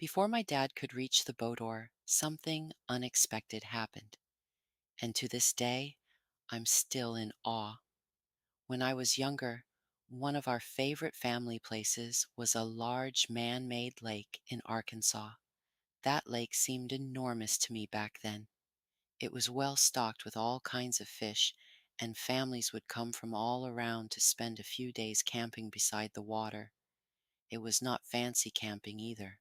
Before my dad could reach the boat oar, something unexpected happened. And to this day, I'm still in awe. When I was younger, one of our favorite family places was a large man made lake in Arkansas. That lake seemed enormous to me back then. It was well stocked with all kinds of fish, and families would come from all around to spend a few days camping beside the water. It was not fancy camping either.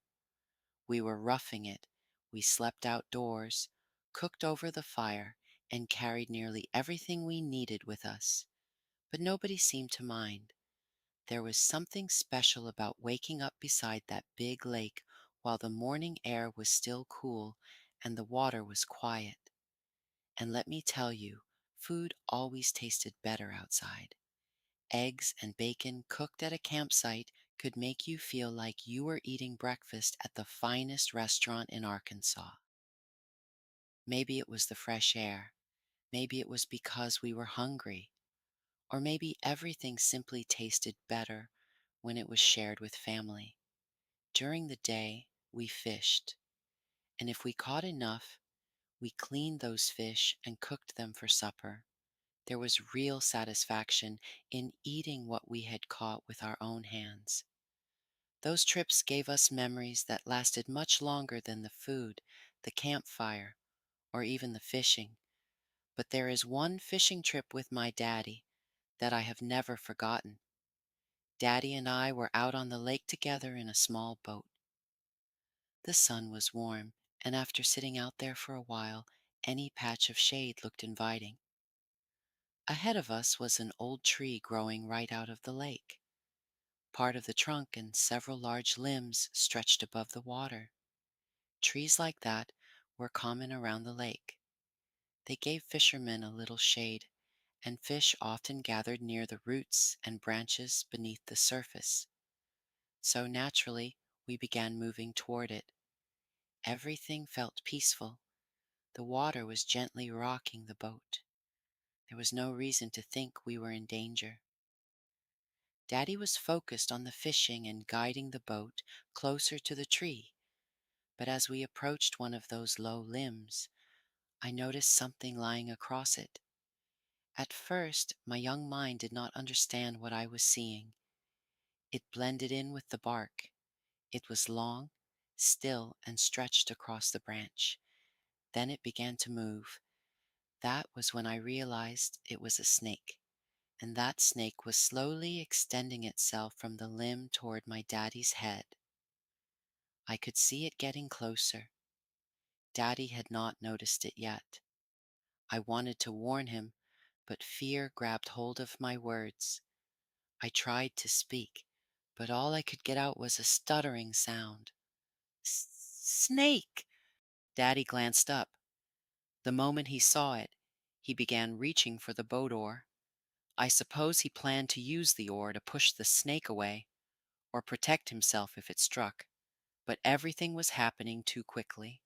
We were roughing it. We slept outdoors, cooked over the fire, and carried nearly everything we needed with us. But nobody seemed to mind. There was something special about waking up beside that big lake while the morning air was still cool and the water was quiet. And let me tell you, food always tasted better outside. Eggs and bacon cooked at a campsite could make you feel like you were eating breakfast at the finest restaurant in Arkansas. Maybe it was the fresh air. Maybe it was because we were hungry. Or maybe everything simply tasted better when it was shared with family. During the day, we fished. And if we caught enough, we cleaned those fish and cooked them for supper. There was real satisfaction in eating what we had caught with our own hands. Those trips gave us memories that lasted much longer than the food, the campfire, or even the fishing. But there is one fishing trip with my daddy that I have never forgotten. Daddy and I were out on the lake together in a small boat. The sun was warm, and after sitting out there for a while, any patch of shade looked inviting. Ahead of us was an old tree growing right out of the lake. Part of the trunk and several large limbs stretched above the water. Trees like that were common around the lake. They gave fishermen a little shade, and fish often gathered near the roots and branches beneath the surface. So naturally, we began moving toward it. Everything felt peaceful. The water was gently rocking the boat. There was no reason to think we were in danger. Daddy was focused on the fishing and guiding the boat closer to the tree, but as we approached one of those low limbs, I noticed something lying across it. At first, my young mind did not understand what I was seeing. It blended in with the bark. It was long, still, and stretched across the branch. Then it began to move. That was when I realized it was a snake, and that snake was slowly extending itself from the limb toward my daddy's head. I could see it getting closer. Daddy had not noticed it yet. I wanted to warn him, but fear grabbed hold of my words. I tried to speak, but all I could get out was a stuttering sound. Snake! Daddy glanced up. The moment he saw it, he began reaching for the boat oar. I suppose he planned to use the oar to push the snake away, or protect himself if it struck. But everything was happening too quickly.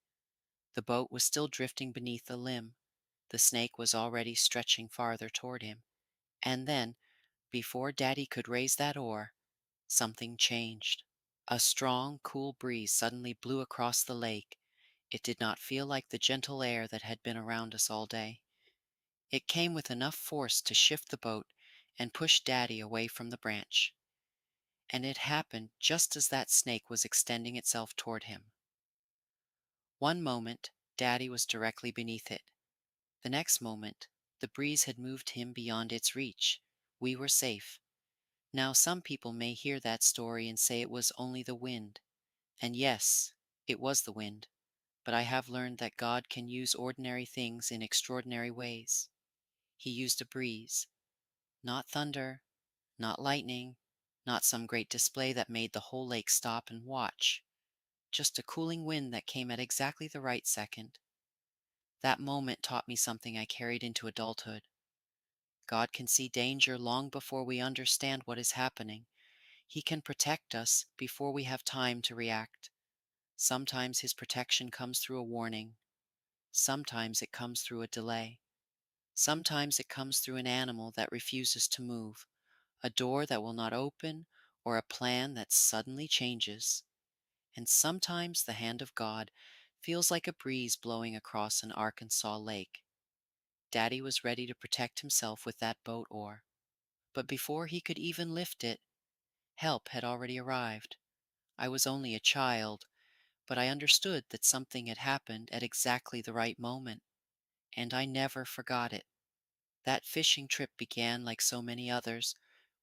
The boat was still drifting beneath the limb. The snake was already stretching farther toward him. And then, before Daddy could raise that oar, something changed. A strong, cool breeze suddenly blew across the lake. It did not feel like the gentle air that had been around us all day. It came with enough force to shift the boat and push Daddy away from the branch. And it happened just as that snake was extending itself toward him. One moment, Daddy was directly beneath it. The next moment, the breeze had moved him beyond its reach. We were safe. Now, some people may hear that story and say it was only the wind. And yes, it was the wind. But I have learned that God can use ordinary things in extraordinary ways. He used a breeze, not thunder, not lightning, not some great display that made the whole lake stop and watch. Just a cooling wind that came at exactly the right second. That moment taught me something I carried into adulthood. God can see danger long before we understand what is happening. He can protect us before we have time to react. Sometimes His protection comes through a warning. Sometimes it comes through a delay. Sometimes it comes through an animal that refuses to move, a door that will not open, or a plan that suddenly changes. And sometimes the hand of God feels like a breeze blowing across an Arkansas lake. Daddy was ready to protect himself with that boat oar. But before he could even lift it, help had already arrived. I was only a child, but I understood that something had happened at exactly the right moment, and I never forgot it. That fishing trip began like so many others,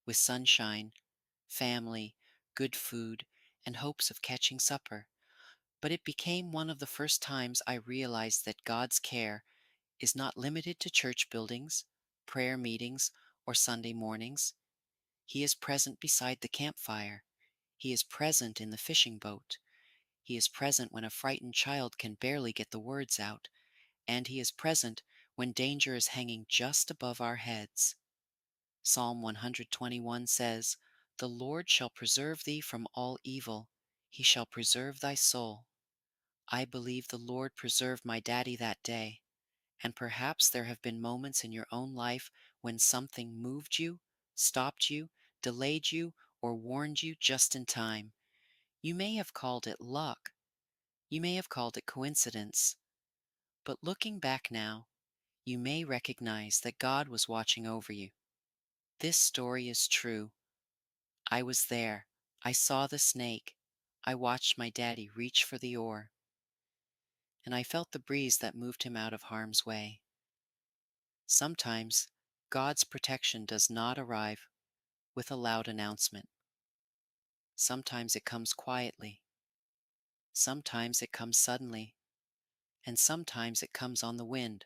with sunshine, family, good food, and hopes of catching supper. But it became one of the first times I realized that God's care is not limited to church buildings, prayer meetings, or Sunday mornings. He is present beside the campfire. He is present in the fishing boat. He is present when a frightened child can barely get the words out. And He is present when danger is hanging just above our heads. Psalm 121 says, "The Lord shall preserve thee from all evil. He shall preserve thy soul." I believe the Lord preserved my daddy that day. And perhaps there have been moments in your own life when something moved you, stopped you, delayed you, or warned you just in time. You may have called it luck. You may have called it coincidence. But looking back now, you may recognize that God was watching over you. This story is true. I was there. I saw the snake. I watched my daddy reach for the oar, and I felt the breeze that moved him out of harm's way. Sometimes God's protection does not arrive with a loud announcement. Sometimes it comes quietly. Sometimes it comes suddenly. And sometimes it comes on the wind.